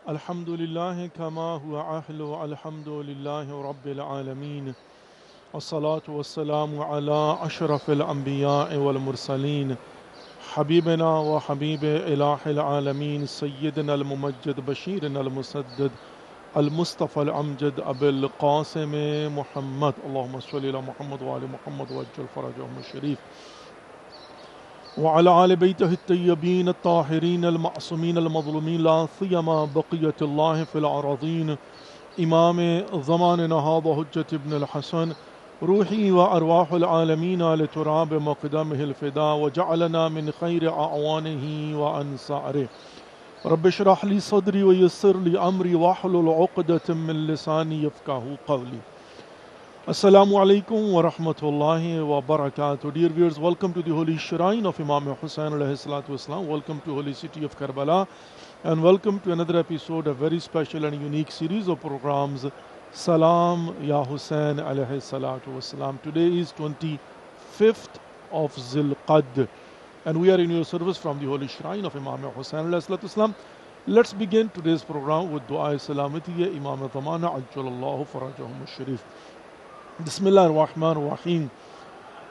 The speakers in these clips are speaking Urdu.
الحمد لله كما هو أهل الحمد لله رب العالمين والصلاة والسلام على أشرف الأنبياء والمرسلين حبيبنا وحبيب إله العالمين سيدنا الممجد بشيرنا المسدد المصطفى الأمجد أبي القاسم محمد اللهم صل على محمد وآل محمد وعجل فرجهم الشريف وعلى آل بيته الطيبين الطاهرين المعصومين المظلومين لا سيما بقية الله في الأراضين إمام زماننا هذا حجة ابن الحسن روحي وأرواح العالمين لتراب مقدمه الفداء وجعلنا من خير أعوانه وأنصاره رب اشرح لي صدري ويسر لي أمري واحلل عقدة من لساني يفقهوا قولي. Assalamu alaikum wa rahmatullahi wa barakatuh. Dear viewers, welcome to the holy shrine of Imam Hussain alayhi salatu wasalam. Welcome to holy city of Karbala and welcome to another episode, a very special and unique series of programs, Salam Ya Hussain alayhi salatu wasalam. Today is 25th of Zilqad and we are in your service from the holy shrine of Imam Hussain alayhi salatu wasalam. Let's begin today's program with Dua Salamati Imam Zamana Ajjalallahu Farajahum al-Sharif. بسم الله الرحمن الرحيم.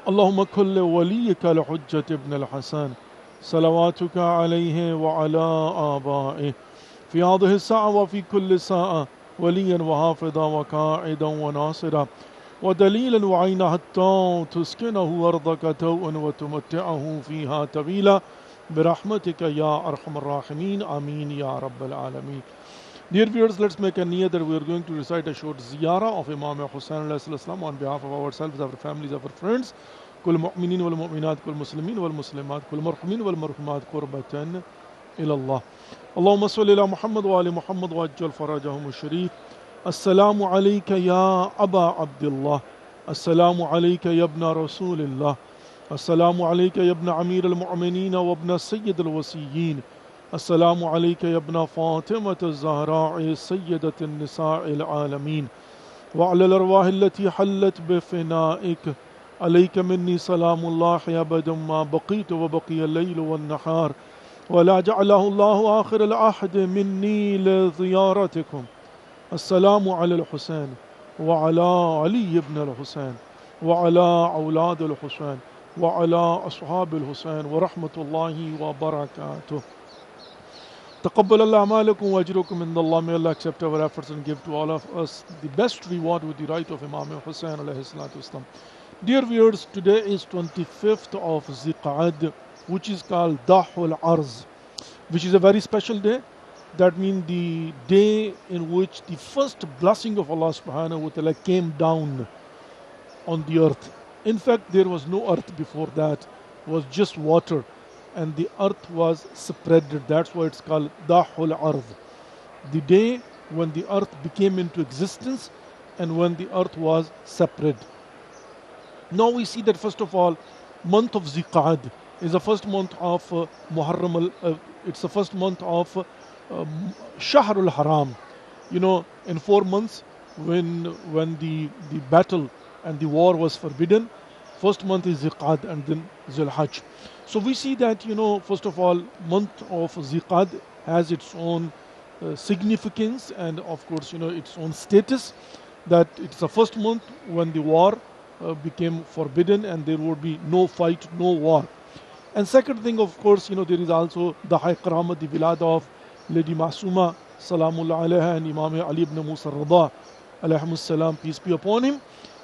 اللهم كل وليك لحجة ابن الحسن صلواتك عليه وعلى آبائه في هذه الساعة وفي كل ساعة وليا وحافظا وقائدا وناصرا ودليلا وعينا حتى تسكنه أرضك توءا وتمتعه فيها طويلا برحمتك يا أرحم الراحمين آمين يا رب العالمين. Dear viewers, let's make a niyat that we are going to recite a short ziyarah of Imam Hussain alayhi salam on behalf of ourselves, our families, our friends. كل مؤمنين والمؤمنات كل مسلمين والمسلمات كل مرحومين والمرحومات قربة إلى الله. اللهم صل على محمد وآل محمد وعجل فرجهم الشريف. السلام عليك يا أبا عبد الله. السلام عليك يا ابن رسول الله. السلام عليك يا ابن أمير المؤمنين وابن سيد الوصيين. السلام عليك يا ابن فاطمة الزهراء سيدة النساء العالمين وعلى الأرواح التي حلت بفنائك عليك مني سلام الله أبدا ما بقيت وبقي الليل والنهار ولا جعله الله آخر العهد مني لزيارتكم. السلام على الحسين وعلى علي بن الحسين وعلى أولاد الحسين وعلى أصحاب الحسين ورحمة الله وبركاته. تقبل الله أعمالكم وأجركم عند الله. May Allah accept our efforts and give to all of us the best reward with the right of Imam Hussain alayhi salatu wasalam. Dear viewers, today is 25th of Zilqa'ad, which is called Dahul Arz, which is a very special day. That means the day in which the first blessing of Allah subhanahu wa ta'ala came down on the earth. In fact, there was no earth before that, it was just water. And the earth was spreaded. That's why it's called Dahul Arz. The day when the earth became into existence and when the earth was separate. Now we see that first of all, month of Zilqa'ad is the first month of Muharram. It's the first month of Shahrul Haram. You know, in 4 months when the battle and the war was forbidden, first month is Zilqa'ad and then Zulhajj. So we see that, you know, first of all, month of Zilqa'ad has its own significance and of course, you know, its own status, that it's the first month when the war became forbidden and there would be no fight, no war. And second thing, of course, you know, there is also the high karamat, the wilada of Lady Masuma Salamullah alayha and Imam Ali ibn Musa Rada alayhimus salam, peace be upon him.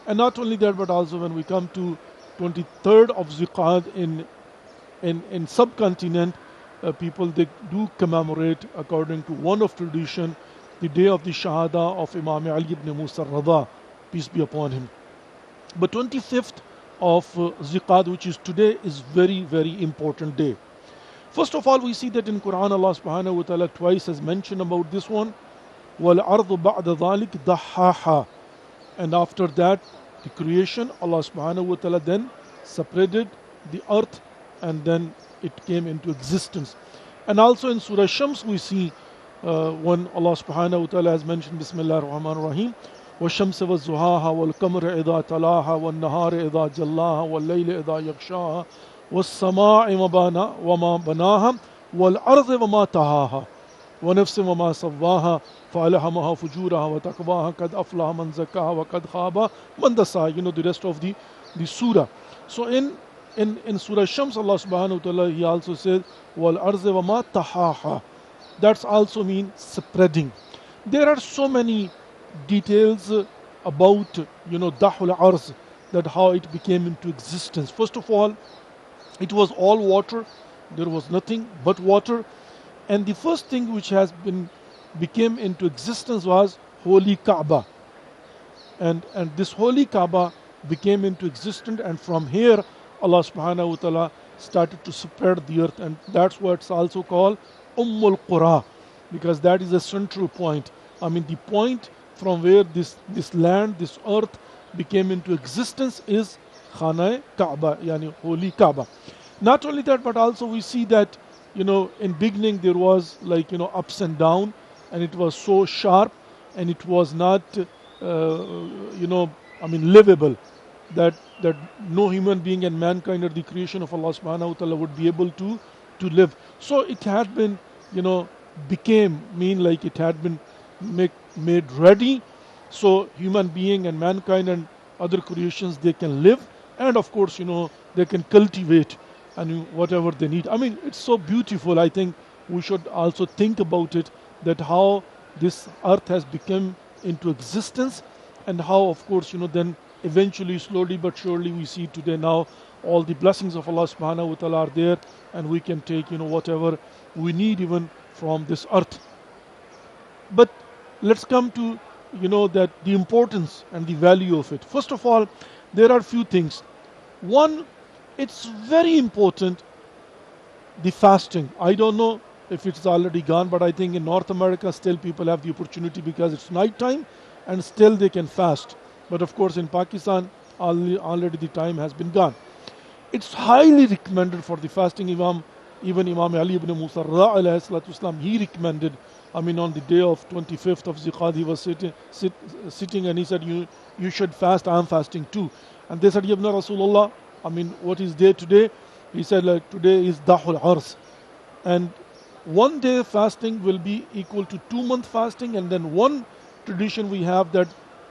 And not only that, but also when we come to 23rd of Zilqa'ad in subcontinent, people, they do commemorate, according to one of tradition, the day of the Shahada of Imam Ali ibn Musa Rada, peace be upon him. But 25th of Zilqa'ad, which is today, is very, very important day. First of all, we see that in Quran, Allah subhanahu wa ta'ala twice has mentioned about this one. وَالْأَرْضُ بَعْدَ ذَلِكَ دَحَّاهَا. And after that, the creation, Allah subhanahu wa ta'ala then separated the earth and then it came into existence. And also in Surah Shams we see when Allah subhanahu wa ta'ala has mentioned Bismillah ar-Rahman ar-Rahim وَالشَّمْسَ وَالزُّهَاهَا وَالْقَمَرَ إِذَا تَلَاهَا وَالنَّهَارِ إِذَا جَلَّاهَا وَاللَّيْلِ إِذَا يَغْشَاهَا وَالسَّمَاءِ وَمَا بَنَاهَا وَالْأَرْضِ وَمَا طَحَاهَا. وَنَفْسٍ وَمَا سَوَّاهَا فَأَلْهَمَهَا فُجُورَهَا وَتَقْوَاهَا قَدْ أَفْلَحَ مَنْ زَكَّاهَا وَقَدْ خَابَ مَنْ دَسَّاهَا. The rest of the surah. So in Surah Shams, Allah subhanahu wa ta'ala, He also says, وَالْأَرْضِ وَمَا طَحَاهَا. That's also mean spreading. There are so many details about, Dahul Arz, that how it became into existence. First of all, it was all water. There was nothing but water. And the first thing which became into existence was Holy Kaaba. And this Holy Kaaba became into existence, and from here Allah subhanahu wa ta'ala started to spread the earth, and that's why it's also called Ummul Qura, because that is a central point. I mean, the point from where this land, this earth became into existence is Khana Kaaba, yani Holy Kaaba. Not only that, but also we see that, in beginning there was like, ups and down, and it was so sharp, and it was not, livable, that no human being and mankind or the creation of Allah subhanahu wa ta'ala would be able to live. So it had been, like it had been made ready, so human being and mankind and other creations, they can live, and of course, they can cultivate and whatever they need. I mean, it's so beautiful. I think we should also think about it, that how this earth has become into existence, and how, of course, then eventually, slowly but surely, we see today now all the blessings of Allah subhanahu wa ta'ala are there, and we can take, whatever we need even from this earth. But let's come to, that the importance and the value of it. First of all, there are few things. One, it's very important, the fasting. I don't know if it's already gone, but I think in North America still people have the opportunity, because it's night time and still they can fast. But of course in Pakistan already the time has been gone. It's highly recommended for the fasting. Even Imam Ali ibn Musa alayhi salatu wasalam, he recommended, on the day of 25th of Ziqad, he was sitting and he said, you should fast, I am fasting too. And they said, Ibn Rasulullah, what is day today? He said, like, today is Dahul Arz. And one day fasting will be equal to 2 month fasting, and then one tradition we have that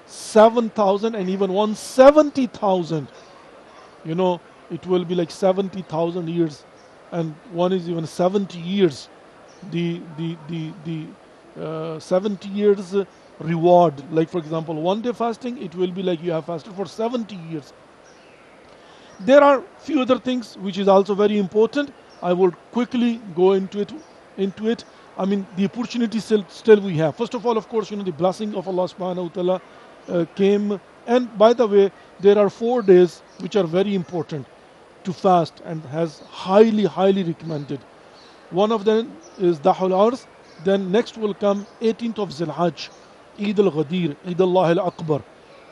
7,000 and even 170,000, it will be like 70,000 years, and one is even 70 years. The 70 years reward, like for example, one day fasting, it will be like you have fasted for 70 years. There are few other things which is also very important. I will quickly go into it. The opportunity still we have. First of all, of course, the blessing of Allah subhanahu wa ta'ala came. And by the way, there are 4 days which are very important to fast and has highly recommended. One of them is Dahul Arz. Then next will come 18th of Zilhajj, Eid al-Ghadir, Eid Allah al-Akbar,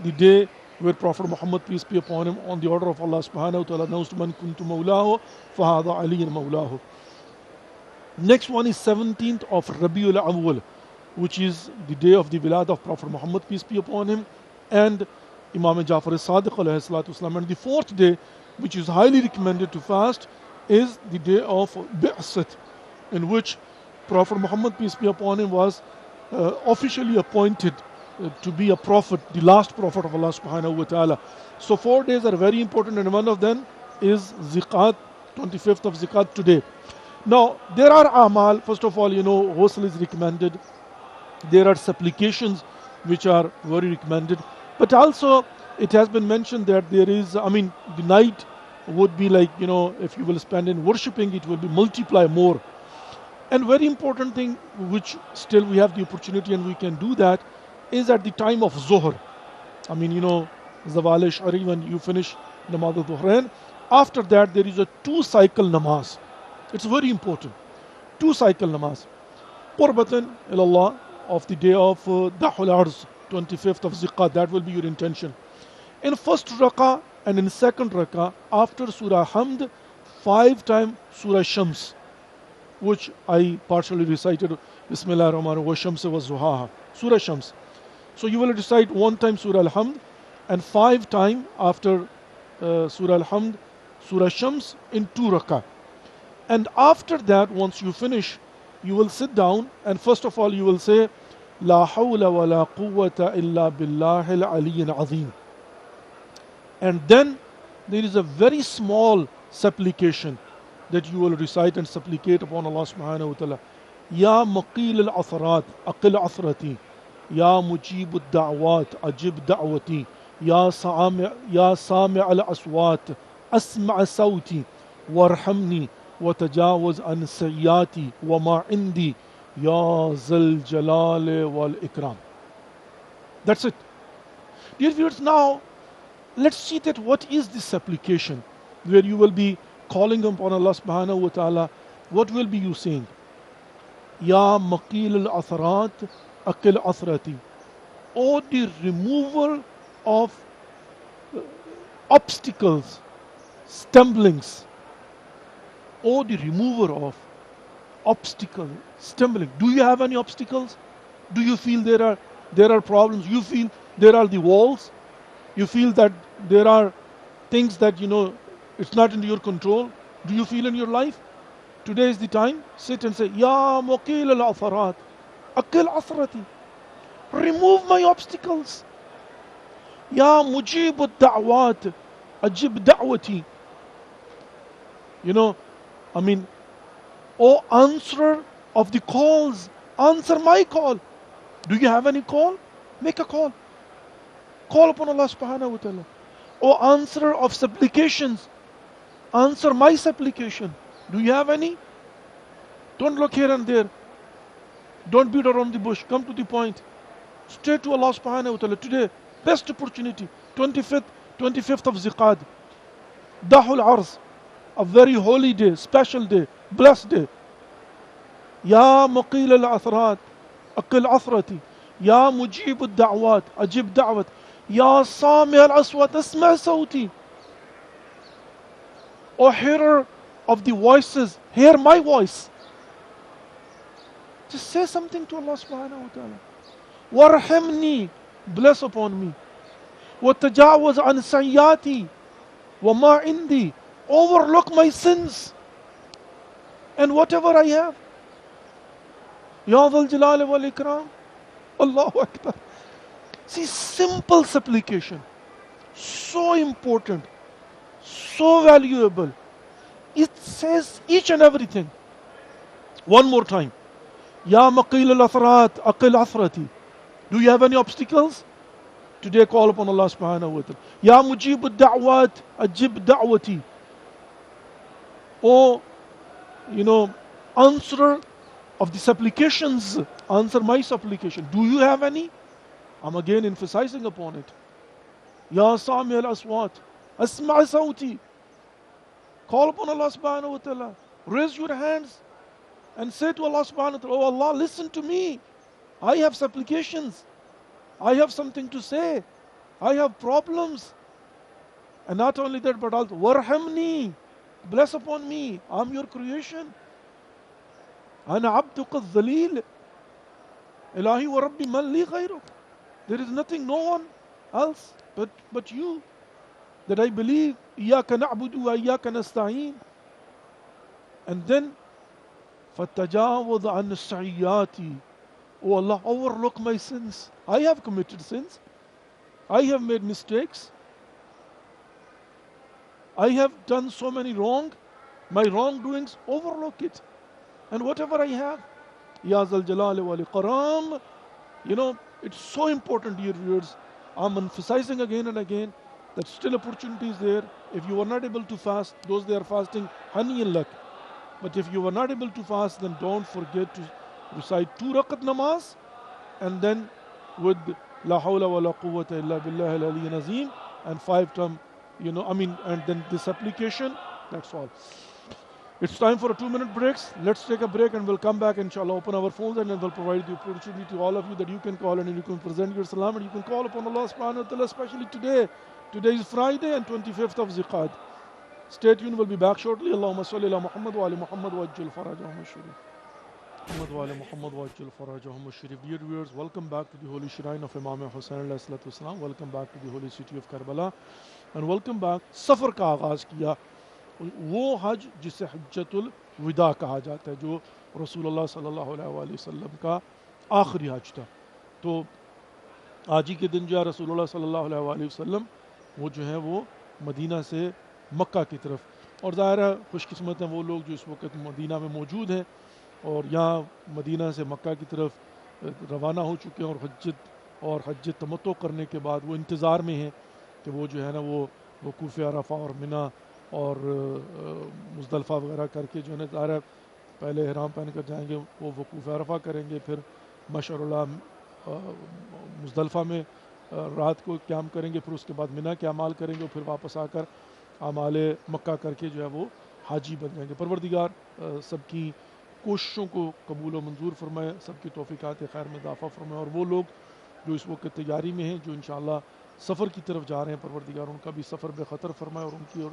the day where Prophet Muhammad, peace be upon him, on the order of Allah subhanahu wa ta'ala, announced, Man kuntu mawlahu, fahada aliyan mawlahu. Next one is 17th of Rabiul Awwal, which is the day of the Wilad of Prophet Muhammad, peace be upon him, and Imam Jafar as-Sadiq alayhi salatu wasalam. And the 4th day, which is highly recommended to fast, is the day of Bi'asat, in which Prophet Muhammad, peace be upon him, was officially appointed to be a prophet, the last prophet of Allah subhanahu wa ta'ala. So 4 days are very important, and one of them is Ziqat, 25th of Ziqat today. Now, there are amal. First of all, ghusl is recommended. There are supplications which are very recommended. But also, it has been mentioned that there is, the night would be like, if you will spend in worshipping, it will be multiply more. And very important thing, which still we have the opportunity and we can do that, is at the time of Zuhr. Zawal Shari, when you finish Namaz al-Dhuhrain. After that, there is a 2-cycle namaz. It's very important. 2-cycle namaz. Qurbatan ilallah, of the day of Dahul Arz, 25th of Ziqat. That will be your intention. In first rakah and in second rakah, after Surah Hamd, 5 times Surah Shams, which I partially recited, Bismillah ar-Rahman wa Shamsi wa Zuhaha, Surah Shams. So you will recite 1 time Surah Al-Hamd, and 5 times after Surah Al-Hamd, Surah Shams in 2 rakah. And after that, once you finish You will sit down and first of all you will say, La hawla wa la quwwata illa billahi al-aliyyil azim. And then there is a very small supplication that you will recite and supplicate upon Allah subhanahu wa ta'ala. Ya maqil al-athrat, aqil athrati. Ya mujib al-da'wat, ajib da'wati. Ya sami' al-aswat, asma' sawti. Warhamni wa tajawaz an sayyati wa ma indi. Ya zal jalal wal ikram. That's it. Dear viewers, now let's see that what is this supplication where you will be calling upon Allah subhanahu wa ta'ala. What will be you saying? Ya maqil al-atharat, aqil athrati. Oh, the removal of obstacles, stumblings. Oh, the remover of obstacle, stumbling. Do you have any obstacles? Do you feel there are problems? You feel there are the walls? You feel that there are things that it's not in your control? Do you feel in your life? Today is the time. Sit and say, Ya muqil al-atharat, aqil athrati. Remove my obstacles. Ya mujib al-da'wat, ajib da'wati. Oh answerer of the calls, answer my call. Do you have any call? Make a call. Call upon Allah subhanahu wa ta'ala. Oh answerer of supplications, answer my supplication. Do you have any? Don't look here and there. Don't beat around the bush. Come to the point. Straight to Allah subhanahu wa ta'ala. Today, best opportunity. 25th of Ziqad. Dahul Arz. A very holy day, special day, blessed day. Ya maqil al-athrat, aqil athrati. Ya mujib al-da'wat, ajib da'wat. Ya sami al-aswat, asma' sawti. O hearer of the voices, hear my voice. Just say something to Allah subhanahu wa ta'ala. Warhamni, bless upon me. Wa tajawaz an sayyati, wa ma indi. Overlook my sins and whatever I have. Ya Dhal Jalal wal Ikram. Allahu Akbar. See, simple supplication. So important. So valuable. It says each and everything. One more time. Ya maqil al-athrat, aqil athrati. Do you have any obstacles? Today call upon Allah subhanahu wa ta'ala. Ya mujib al-da'wat, ajib da'wati. Oh, answer of the supplications, answer my supplication. Do you have any? I'm again emphasizing upon it. Ya Sami al-Aswat, Asma' Sawti. Call upon Allah subhanahu wa ta'ala. Raise your hands and say to Allah subhanahu wa ta'ala, Oh Allah, listen to me. I have supplications. I have something to say. I have problems. And not only that, but also, Warhamni. Bless upon me. I'm your creation. Ana abduka dhalil. Ilahi wa rabbi man li ghayruk. There is nothing, no one else but you. That I believe. Iyaka na'budu wa iyaka nasta'een. And then, فَتَجَاوَضْ عَنْ السَّعِيَّاتِ. Oh Allah, overlook my sins. I have committed sins. I have made mistakes. I have done so many wrong. My wrongdoings, overlook it. And whatever I have, Ya Zal Jalal wal Ikram. It's so important, dear viewers. I'm emphasizing again and again that still opportunity is there. If you are not able to fast, those they are fasting, honey and luck. But if you are not able to fast, then don't forget to recite 2 rakat namaz and then with La hawla wa la quwwata illa billahi al-aliyyil azim and 5 times. And then this application, that's all. It's time for a 2-minute break. Let's take a break and we'll come back, inshallah, open our phones and then we'll provide the opportunity to all of you that you can call and you can present your salam and you can call upon Allah subhanahu wa ta'ala, especially today. Today is Friday and 25th of Ziqad. Stay tuned, we'll be back shortly. Allahumma salli ala Muhammad wa ali Muhammad wa ajjal farajahum al-sharif. Muhammad wa ali Muhammad wa ajjal farajahum al-sharif. Dear viewers, welcome back to the holy shrine of Imam Hussain alayhi salatu wasalam. Welcome back to the holy city of Karbala. And welcome back. سفر کا آغاز کیا وہ حج جسے حجت الوداع کہا جاتا ہے, جو رسول اللہ صلی اللہ علیہ وآلہ وسلم کا آخری حج تھا. تو آج ہی کے دن جو ہے رسول اللہ صلی اللہ علیہ وآلہ وسلم وہ جو ہے وہ مدینہ سے مکہ کی طرف, اور ظاہر ہے خوش قسمت ہیں وہ لوگ جو اس وقت مدینہ میں موجود ہیں اور یہاں مدینہ سے مکہ کی طرف روانہ ہو چکے ہیں, اور حج تمتع کرنے کے بعد وہ انتظار میں ہیں کہ وہ جو ہے نا وہ وقوف عرفہ اور منی اور مزدلفہ وغیرہ کر کے جو ہے نا ظاہر ہے پہلے احرام پہن کر جائیں گے, وہ وقوف عرفہ کریں گے, پھر مشعر اللہ مزدلفہ میں رات کو قیام کریں گے, پھر اس کے بعد منی کے اعمال کریں گے, اور پھر واپس آ کر اعمال مکہ کر کے جو ہے وہ حاجی بن جائیں گے. پروردگار سب کی کوششوں کو قبول و منظور فرمائے, سب کی توفیقات خیر میں اضافہ فرمائے, اور وہ لوگ جو اس وقت تیاری میں ہیں جو انشاءاللہ سفر کی طرف جا رہے ہیں, پروردگار ان کا بھی سفر بے خطر فرمائے اور ان کی اور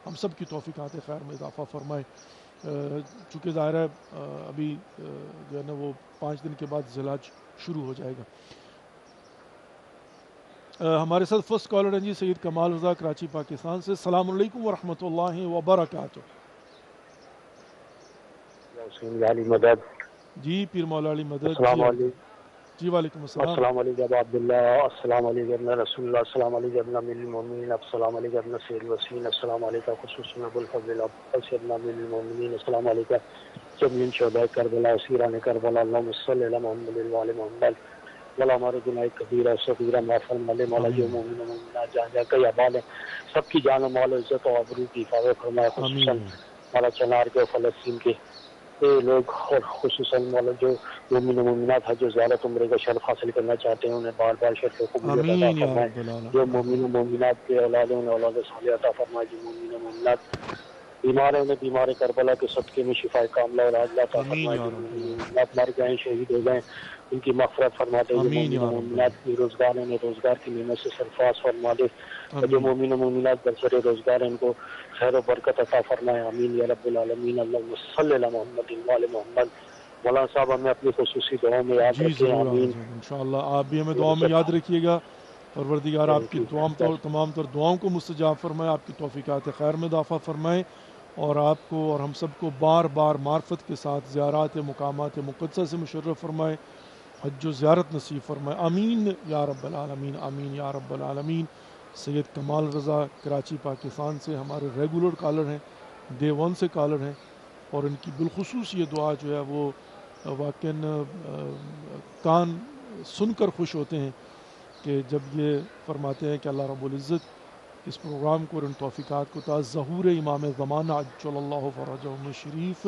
ہم سب کی توفیقات خیر میں اضافہ فرمائے. چونکہ ظاہر ہے ابھی جو ہے نا وہ 5 دن کے بعد ذی الحج شروع ہو جائے گا. ہمارے ساتھ فرسٹ کالر ہیں جی سید کمال رضا کراچی پاکستان سے. السلام علیکم ورحمۃ اللہ وبرکاتہ. مدد جی پیر مولا علی مدد. السلام علیکم. جی وعلیکم السلام. السلام علیکم ابا عبداللہ, السلام علیکم رسول اللہ, السلام علیکم امیر المومنین, السلام علیکم سید الوسین, السلام علیکم خصوصاً ابو الفضل سیدنا امیر المومنین, السلام علیکم جمیع شہداء کربلا اسیران کربلا, اللہم صلی علی محمد وعلی محمد. مولا ہمارے گناہ کبیرہ صغیرہ معاف فرما لے. مولا جو مومن و مومنات جہاں جہاں کئی احوال ہیں سب کی جان و مال و عزت و آبرو کی حفاظت فرمائے, خصوصاً مولا چنار کے فلسطین کے لوگ, اور خصوصاً مولا جو مومن و مومنات ہیں جو زیارت عمرے کا شرف حاصل کرنا چاہتے ہیں انہیں بار بار شرف قبولیت عطا فرمائے. جو مومن و مومنات کے اولاد ہیں انہیں اولاد صالح عطا فرمائے. جو مومن و مومنات بیمار ہیں انہیں بیمار کربلا کے صدقے میں شفا کاملہ اور عاجلہ عطا فرمائے. جو مومن و مومنات مر گئے شہید ہو گئے ان کی مغفرت فرما دے. جو مومن و مومنات کی روزگار ہیں روزگار کی نعمت سے سرفراز فرما دے. اور جو مومن و مومنات برسر روزگار ہیں ان کو خیر و برکت عطا فرمائے. آمین یا رب العالمین. اللہم صلی علی محمد وعلی محمد. مولانا صاحب ہمیں اپنی خصوصی دعاؤں میں یاد رکھیں. آمین. انشاءاللہ آپ بھی ہمیں دعاؤں میں یاد رکھیے گا. پروردگار آپ کی تمام تر دعاؤں کو مستجاب فرمائے, آپ کی توفیقات خیر میں اضافہ فرمائے, اور آپ کو اور ہم سب کو بار بار معرفت کے ساتھ زیارات مقامات مقدسہ سے مشرف فرمائے, حج و زیارت نصیب فرمائے. آمین یا رب العالمین, آمین یا رب العالمین. سید کمال رضا کراچی پاکستان سے ہمارے ریگولر کالر ہیں, ڈے 1 سے کالر ہیں, اور ان کی بالخصوص یہ دعا جو ہے وہ واقعاً کان سن کر خوش ہوتے ہیں کہ جب یہ فرماتے ہیں کہ اللہ رب العزت اس پروگرام کو اور ان توفیقات کو تا ظہور امام زمانہ عجل اللہ فرجہ شریف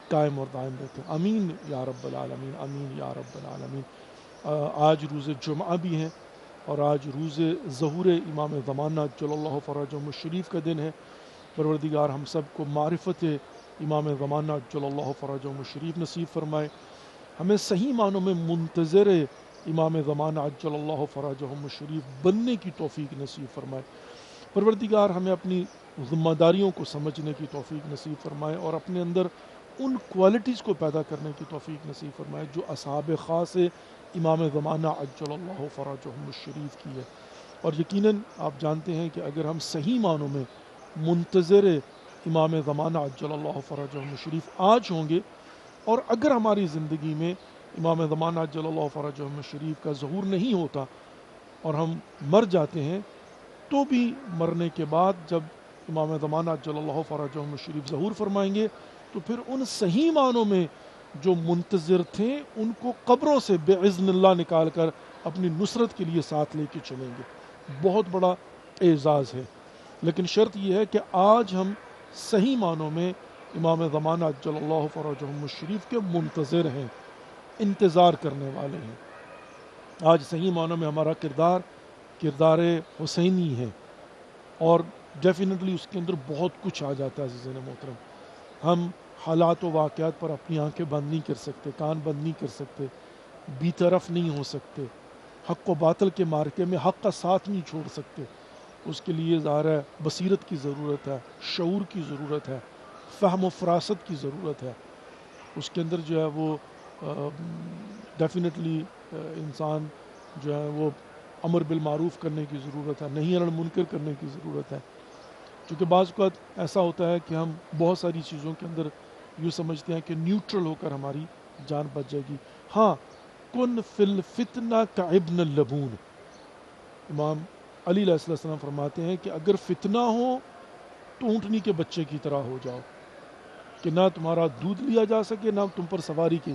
قائم اور دائم رکھیں. آمین یا رب العالمین, آمین یا رب العالمین. آج روز جمعہ بھی ہیں اور آج روز ظہور امام زمانہ عجل اللہ فرجہ شریف کا دن ہے. پروردگار ہم سب کو معرفت امام زمانہ عجل اللہ فرجہ شریف نصیب فرمائے, ہمیں صحیح معنوں میں منتظر امام زمانہ عجل اللہ فرجہ شریف بننے کی توفیق نصیب فرمائے. پروردگار ہمیں اپنی ذمہ داریوں کو سمجھنے کی توفیق نصیب فرمائے اور اپنے اندر ان کوالٹیز کو پیدا کرنے کی توفیق نصیب فرمائے جو اصحاب خاص امام زمانہ عجل اللہ فرجہ شریف کی ہے. اور یقیناً آپ جانتے ہیں کہ اگر ہم صحیح معنوں میں منتظر امام زمانہ عجل اللہ فرجہ شریف آج ہوں گے, اور اگر ہماری زندگی میں امام زمانہ عجل اللہ فرجہ شریف کا ظہور نہیں ہوتا اور ہم مر جاتے ہیں, تو بھی مرنے کے بعد جب امام زمانہ عجل اللہ فرجہ شریف ظہور فرمائیں گے تو پھر ان صحیح معنوں میں جو منتظر تھے ان کو قبروں سے باذن اللہ نکال کر اپنی نصرت کے لیے ساتھ لے کے چلیں گے. بہت بڑا اعزاز ہے, لیکن شرط یہ ہے کہ آج ہم صحیح معنوں میں امام زمانہ عجل اللہ فرجہ شریف کے منتظر ہیں, انتظار کرنے والے ہیں. آج صحیح معنوں میں ہمارا کردار حسینی ہے, اور ڈیفینیٹلی اس کے اندر بہت کچھ آ جاتا ہے. عزیزان محترم, ہم حالات و واقعات پر اپنی آنکھیں بند نہیں کر سکتے, کان بند نہیں کر سکتے, بی طرف نہیں ہو سکتے, حق و باطل کے مارکے میں حق کا ساتھ نہیں چھوڑ سکتے. اس کے لیے ظاہر ہے بصیرت کی ضرورت ہے, شعور کی ضرورت ہے, فہم و فراست کی ضرورت ہے. اس کے اندر جو ہے وہ ڈیفینیٹلی انسان جو ہے وہ امر بالمعروف کرنے کی ضرورت ہے, نہیں عن المنکر کرنے کی ضرورت ہے. چونکہ بعض اوقات ایسا ہوتا ہے کہ ہم بہت ساری چیزوں کے اندر یوں سمجھتے ہیں کہ نیوٹرل ہو کر ہماری جان بچ جائے گی. ہاں کن فی الفتنہ کا ابن اللبون، امام علی علیہ السلام فرماتے ہیں کہ اگر فتنہ ہو تو اونٹنی کے بچے کی طرح ہو جاؤ کہ نہ تمہارا دودھ لیا جا سکے نہ تم پر سواری کی،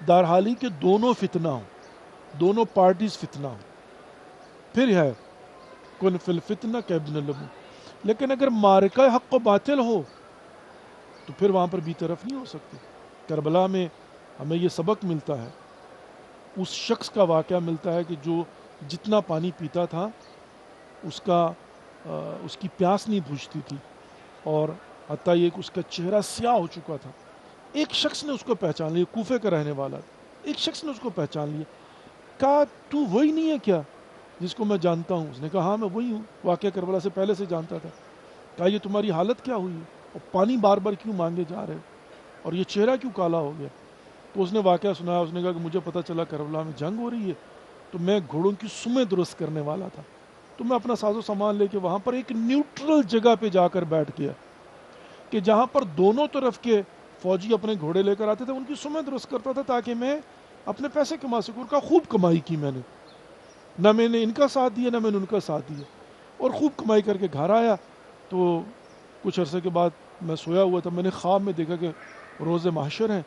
دارحالی کہ دونوں فتنہ ہوں، دونوں پارٹیز فتنہ ہوں، پھر ہے کن فی الفتنہ کا ابن اللبون. لیکن اگر معرکہ حق و باطل ہو تو پھر وہاں پر بھی طرف نہیں ہو سکتی. کربلا میں ہمیں یہ سبق ملتا ہے، اس شخص کا واقعہ ملتا ہے کہ جو جتنا پانی پیتا تھا اس کی پیاس نہیں بجھتی تھی، اور حتیٰ یہ کہ اس کا چہرہ سیاہ ہو چکا تھا. ایک شخص نے اس کو پہچان لیا، کوفے کا رہنے والا تھا. ایک شخص نے اس کو پہچان لیا، کہا تو وہی نہیں ہے کیا جس کو میں جانتا ہوں؟ اس نے کہا ہاں میں وہی ہوں، واقعہ کربلا سے پہلے سے جانتا تھا. کہا یہ تمہاری حالت کیا ہوئی ہے، اور پانی بار بار کیوں مانگے جا رہے ہو، اور یہ چہرہ کیوں کالا ہو گیا؟ تو اس نے واقعہ سنایا. اس نے کہا کہ مجھے پتہ چلا کربلا میں جنگ ہو رہی ہے، تو میں گھوڑوں کی سمیں درست کرنے والا تھا، تو میں اپنا ساز و سامان لے کے وہاں پر ایک نیوٹرل جگہ پہ جا کر بیٹھ گیا کہ جہاں پر دونوں طرف کے فوجی اپنے گھوڑے لے کر آتے تھے، ان کی سمیں درست کرتا تھا تاکہ میں اپنے پیسے کما سکوں. کا خوب کمائی کی میں نے، نہ میں نے ان کا ساتھ دیا نہ میں نے ان کا ساتھ دیا، اور خوب کمائی کر کے گھر آیا. تو کچھ عرصے کے بعد میں سویا ہوا تھا، میں نے خواب میں دیکھا کہ روز محشر ہیں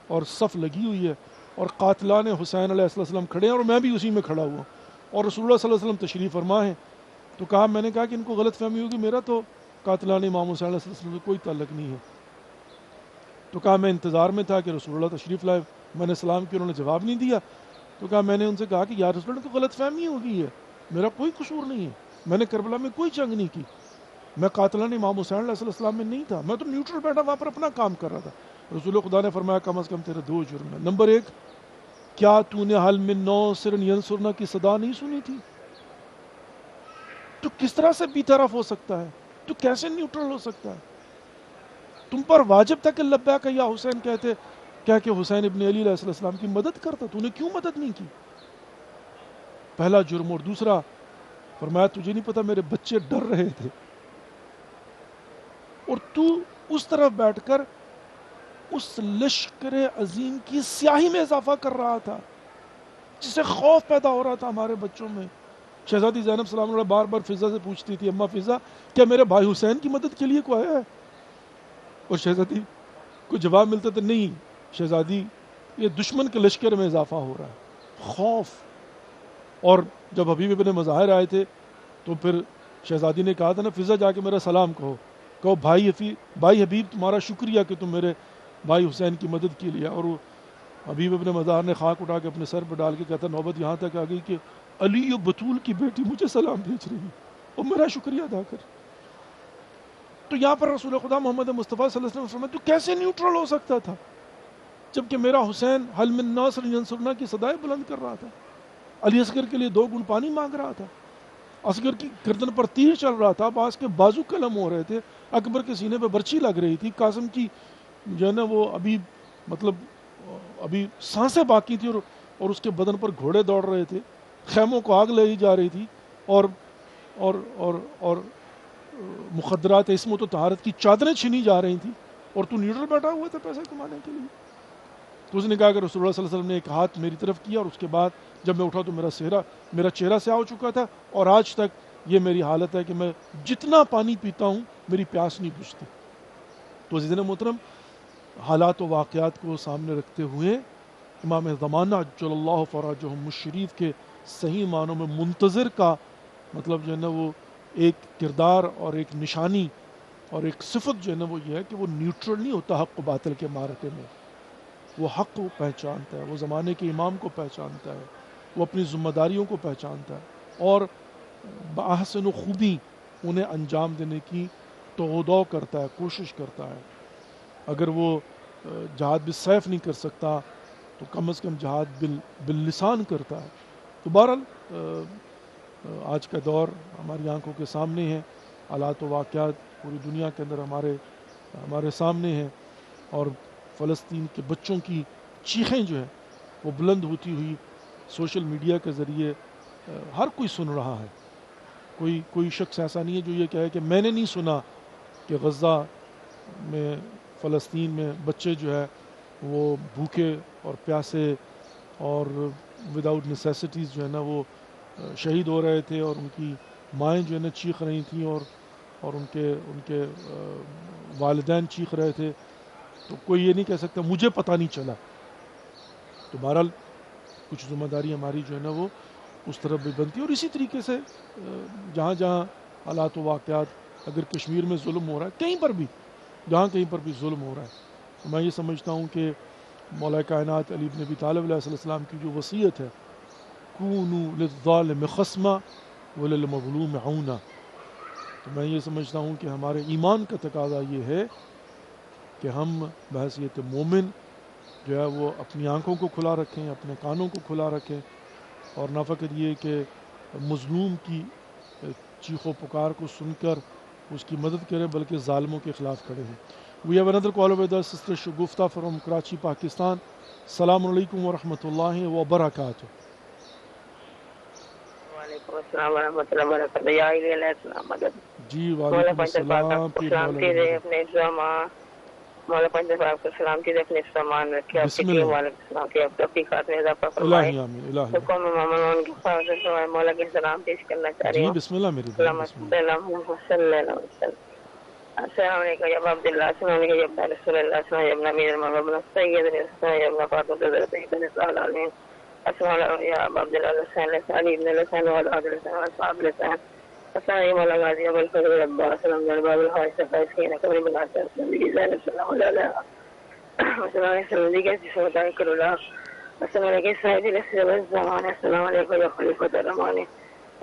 اور صف لگی ہوئی ہے اور قاتلان حسین علیہ السلام کھڑے ہیں اور میں بھی اسی میں کھڑا ہوا، اور رسول اللہ صلی اللہ علیہ وسلم تشریف فرما ہیں. تو میں نے کہا کہ ان کو غلط فہمی ہوگی، میرا تو قاتلان امام حسین علیہ السلام سے کوئی تعلق نہیں ہے. تو میں انتظار میں تھا کہ رسول اللہ تشریف لائے. میں نے سلام کیا، انہوں نے جواب نہیں دیا. تو میں نے ان سے کہا کہ یا رسول اللہ کو غلط فہمی ہوگی ہے، میرا کوئی قصور نہیں ہے، میں نے کربلا میں کوئی جنگ نہیں کی، میں قاتلان امام حسین علیہ السلام میں نہیں تھا، میں تو نیوٹرل بیٹھا وہاں پر اپنا کام کر رہا تھا. رسول خدا نے فرمایا کم از کم تیرے دو جرم ہیں. نمبر ایک، کیا تو نے حل من ناصر ینصرنا کی صدا نہیں سنی تھی؟ تو کس طرح سے بی طرف ہو سکتا ہے؟ تو کیسے نیوٹرل ہو سکتا ہے؟ تم پر واجب تھا کہ لبیک یا حسین کہتے، کیا کہ حسین ابن علی علیہ السلام کی مدد کرتا، تو نے کیوں مدد نہیں کی؟ پہلا جرم. اور دوسرا فرمایا تجھے نہیں پتا میرے بچے ڈر رہے تھے، اور تو اس طرف بیٹھ کر اس لشکر عظیم کی سیاہی میں اضافہ کر رہا تھا جس سے خوف پیدا ہو رہا تھا ہمارے بچوں میں. شہزادی زینب سلام اللہ بار بار فضا سے پوچھتی تھی، اماں فضا کیا میرے بھائی حسین کی مدد کے لیے کوئی آیا ہے؟ اور شہزادی کو جواب ملتا تھا نہیں شہزادی، یہ دشمن کے لشکر میں اضافہ ہو رہا ہے. خوف. اور جب حبیب ابن مظاہر آئے تھے تو پھر شہزادی نے کہا تھا نا فضا جا کے میرا سلام کہو بھائی حبیب تمہارا شکریہ کہ تم میرے بھائی حسین کی مدد کے لیے. اور وہ حبیب ابن مظاہر نے خاک اٹھا کے اپنے سر پہ ڈال کے کہتا نوبت یہاں تک آ گئی کہ علی و بطول کی بیٹی مجھے سلام بھیج رہی ہے اور میرا شکریہ ادا کر. تو یہاں پر رسول خدا محمد مصطفیٰ صلی اللہ علیہ وسلم فرمایا تو کیسے نیوٹرل ہو سکتا تھا جبکہ میرا حسین حل من ناصر ینصرنا کی صدائیں بلند کر رہا تھا، علی اصغر کے لیے 2 گھونٹ پانی مانگ رہا تھا، اصغر کی گردن پر تیر چل رہا تھا، عباس کے بازو قلم ہو رہے تھے، اکبر کے سینے پہ برچی لگ رہی تھی، قاسم کی جو ہے نا وہ ابھی سانسیں باقی تھی، اور اس کے بدن پر گھوڑے دوڑ رہے تھے، خیموں کو آگ لگی جا رہی تھی، اور اور اور اور مخدرات عصمت و طہارت کی چادریں چھینی جا رہی تھیں، اور تو نیوٹرل بیٹھا ہوا تھا پیسے کمانے کے لیے. تو اس نے کہا کہ رسول اللہ صلی اللہ علیہ وسلم نے ایک ہاتھ میری طرف کیا، اور اس کے بعد جب میں اٹھا تو میرا چہرہ سیاہ ہو چکا تھا، اور آج تک یہ میری حالت ہے کہ میں جتنا پانی پیتا ہوں میری پیاس نہیں بجھتی. تو عزیزان محترم، حالات و واقعات کو سامنے رکھتے ہوئے امام زمانہ عجل اللہ فرجہ الشریف کے صحیح معنوں میں منتظر کا مطلب جو ہے نا وہ ایک کردار اور ایک نشانی اور ایک صفت جو ہے نا وہ یہ ہے کہ وہ نیوٹرل نہیں ہوتا حق و باطل کے معرکے میں. وہ حق کو پہچانتا ہے، وہ زمانے کے امام کو پہچانتا ہے، وہ اپنی ذمہ داریوں کو پہچانتا ہے، اور بأحسن و خوبی انہیں انجام دینے کی تودع کرتا ہے، کوشش کرتا ہے. اگر وہ جہاد بالسیف نہیں کر سکتا تو کم از کم جہاد باللسان کرتا ہے. تو بہرحال آج کا دور ہماری آنکھوں کے سامنے ہے، حالات و واقعات پوری دنیا کے اندر ہمارے سامنے ہیں، اور فلسطین کے بچوں کی چیخیں جو ہیں وہ بلند ہوتی ہوئی سوشل میڈیا کے ذریعے ہر کوئی سن رہا ہے. کوئی شخص ایسا نہیں ہے جو یہ کہے کہ میں نے نہیں سنا کہ غزہ میں فلسطین میں بچے جو ہے وہ بھوکے اور پیاسے اور وداؤٹ نیسیسٹیز جو ہے نا وہ شہید ہو رہے تھے، اور ان کی مائیں جو ہے نا چیخ رہی تھیں، اور ان کے والدین چیخ رہے تھے، تو کوئی یہ نہیں کہہ سکتا مجھے پتہ نہیں چلا. تو بہرحال کچھ ذمہ داری ہماری جو ہے نا وہ اس طرف بھی بنتی ہے. اور اسی طریقے سے جہاں جہاں حالات و واقعات، اگر کشمیر میں ظلم ہو رہا ہے، کہیں پر بھی جہاں کہیں پر بھی ظلم ہو رہا ہے، تو میں یہ سمجھتا ہوں کہ مولا کائنات علی بن ابی طالب علیہ السلام کی جو وصیت ہے، کونوا للظالم خصما وللمظلوم عونا، تو میں یہ سمجھتا ہوں کہ ہمارے ایمان کا تقاضا یہ ہے کہ ہم بحیثیت مومن جو ہے وہ اپنی آنکھوں کو کھلا رکھیں، اپنے کانوں کو کھلا رکھیں، اور نہ فقط یہ کہ مظلوم کی چیخ و پکار کو سن کر اس کی مدد کریں، بلکہ ظالموں کے خلاف کھڑے ہیں. We have another caller with us, Sister Shagufta from Karachi, Pakistan. Assalamu alaikum wa rahmatullahi wa barakatuh. وعلیکم السلام ورحمۃ اللہ وبرکاتہ. یا علیہ السلام مدد. جی مولا وعلیکم پنجر پاک السلام. آپ کو پیر سلام مولا کیجیے اپنے سامان. مولا پنجر پاک کو سلام کیجیے اپنے سامان رکھے، آپ کی بسم ٹیم اللہ. والے کو سلام کیجیے، آپ توفیقات میں اضافہ فرمائے، الہی آمین. الہی حکم مامن ان کی حفاظت فرمائے. مولا کے سلام پیش کرنا چاہ رہی جی ہوں. بسم اللہ میری بہن. اللہم بسم صلی اللہ علیہ وسلم. السلام علیکم یا عبداللہ، السلام علیکم یا ابن رسول اللہ، السلام علیکم یا ابن امیر المؤمنین سید الاسلام یا ابن فاطمہ حضرت سید العالمین. السلام علیکم یا عبداللہ لسان لسان ابن لسان والعاد لسان واصحاب لسان. السلام علیکم مولا غازی ابو الفضل العباس السلام علیکم باب الحوائج فائزین قبر بلاد السلام علیکم السلام علیکم السلام علیکم جسم بتائیں کرو اللہ. السلام علیکم صاحب الاسر والزمان. السلام علیکم یا خلیفۃ الرحمن.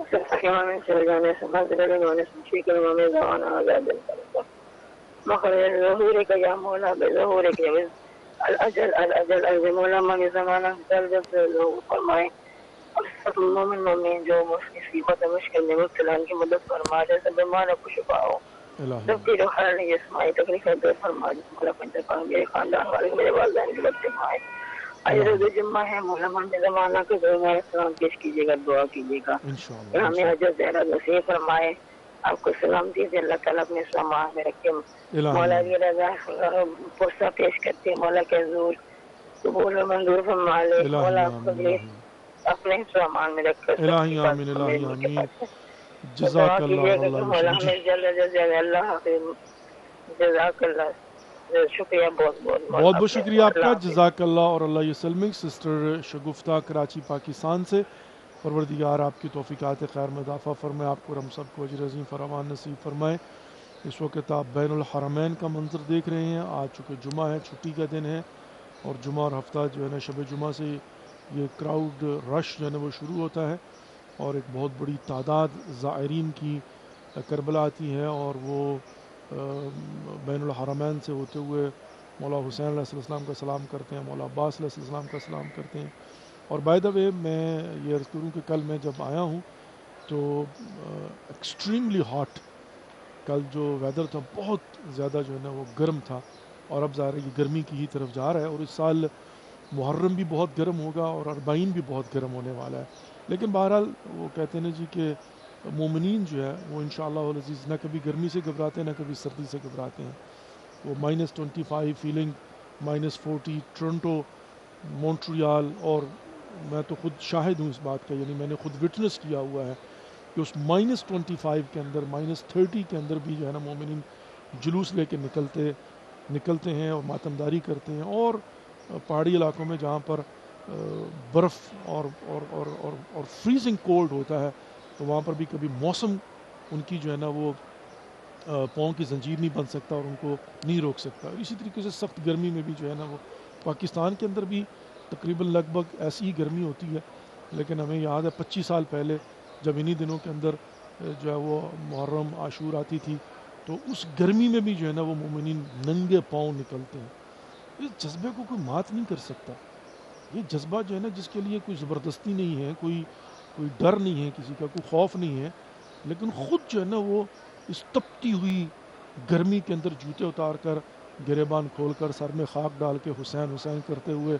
السلام علیکم سرجان سماعت الرحمن شیخ الامام زمان آزاد مخرج ظهور کا یا مولا بظہور کے الاجل مولا من زمانہ جلد فرمائے. مومن مومن جو مصیبت مشکل میں مبتلا کی مدد فرما دے، سب بیماروں کو شفا ہو، سب کی جو حال ہے جسمانی تکلیفیں دور فرما دے. مولا پنجر پاک میرے خاندان والے میرے والدین کی بچے مائے اجر جمعہ ہے. مولا من زمانہ کے دور میں سلام پیش کیجیے گا، دعا کیجیے گا کہ ہمیں اجر زیادہ نصیب فرمائے. آپ کو سلام دیجیے، اللہ تعالیٰ اپنے سامان میں رکھے. مولا کی رضا پرسہ پیش کرتے ہیں، مولا کے حضور قبول و منظور فرما لے. مولا خود اپنے سامان میں رکھ کر الہی آمین. الہی آمین. جزاک اللہ. مولا ہمیں جلد جلد اللہ حافظ. جزاک اللہ. شکریہ بہت بہت بہت بہت شکریہ آپ کا. جزاک اللہ اور اللہ یسلمک. سسٹر شگفتہ کراچی پاکستان سے. پروردگار آپ کی توفیقات خیر میں اضافہ فرمائے، آپ کو اور ہم سب کو اجر عظیم فراوان نصیب فرمائے. اس وقت آپ بین الحرمین کا منظر دیکھ رہے ہیں. آج چونکہ جمعہ ہے، چھٹی کا دن ہے، اور جمعہ اور ہفتہ جو ہے نا شب جمعہ سے یہ کراؤڈ رش جو ہے نا وہ شروع ہوتا ہے، اور ایک بہت بڑی تعداد زائرین کی کربلا آتی ہے، اور وہ بین الحرمین سے ہوتے ہوئے مولا حسین علیہ السلام کا سلام کرتے ہیں، مولا عباس علیہ السلام کا سلام کرتے ہیں. اور بائی دا وے میں یہ عرض کروں کہ کل میں جب آیا ہوں تو ایکسٹریملی ہاٹ، کل جو ویدر تھا بہت زیادہ جو ہے نا وہ گرم تھا، اور اب ظاہر ہے یہ گرمی کی ہی طرف جا رہا ہے. اور اس سال محرم بھی بہت گرم ہوگا اور اربعین بھی بہت گرم ہونے والا ہے. لیکن بہرحال وہ کہتے ہیں جی کہ مومنین جو ہے وہ انشاءاللہ العزیز نہ کبھی گرمی سے گھبراتے ہیں نہ کبھی سردی سے گھبراتے ہیں. وہ -25 فیلنگ -40 ٹورنٹو، مونٹریال، اور میں تو خود شاہد ہوں اس بات کا، یعنی میں نے خود وٹنس کیا ہوا ہے کہ اس -25 کے اندر -30 کے اندر بھی جو ہے نا مومنین جلوس لے کے نکلتے ہیں اور ماتمداری کرتے ہیں. اور پہاڑی علاقوں میں جہاں پر برف اور فریزنگ کولڈ ہوتا ہے، تو وہاں پر بھی کبھی موسم ان کی جو ہے نا وہ پاؤں کی زنجیر نہیں بن سکتا اور ان کو نہیں روک سکتا. اسی طریقے سے سخت گرمی میں بھی جو ہے نا وہ پاکستان کے اندر بھی تقریباً لگ بھگ ایسی ہی گرمی ہوتی ہے. لیکن ہمیں یاد ہے 25 سال پہلے جب انہی دنوں کے اندر جو ہے وہ محرم عاشور آتی تھی، تو اس گرمی میں بھی جو ہے نا وہ مومنین ننگے پاؤں نکلتے ہیں. اس جذبے کو کوئی مات نہیں کر سکتا. یہ جذبہ جو ہے نا جس کے لیے کوئی زبردستی نہیں ہے، کوئی ڈر نہیں ہے، کسی کا کوئی خوف نہیں ہے، لیکن خود جو ہے نا وہ اس تپتی ہوئی گرمی کے اندر جوتے اتار کر، گریبان کھول کر، سر میں خاک ڈال کے حسین حسین کرتے ہوئے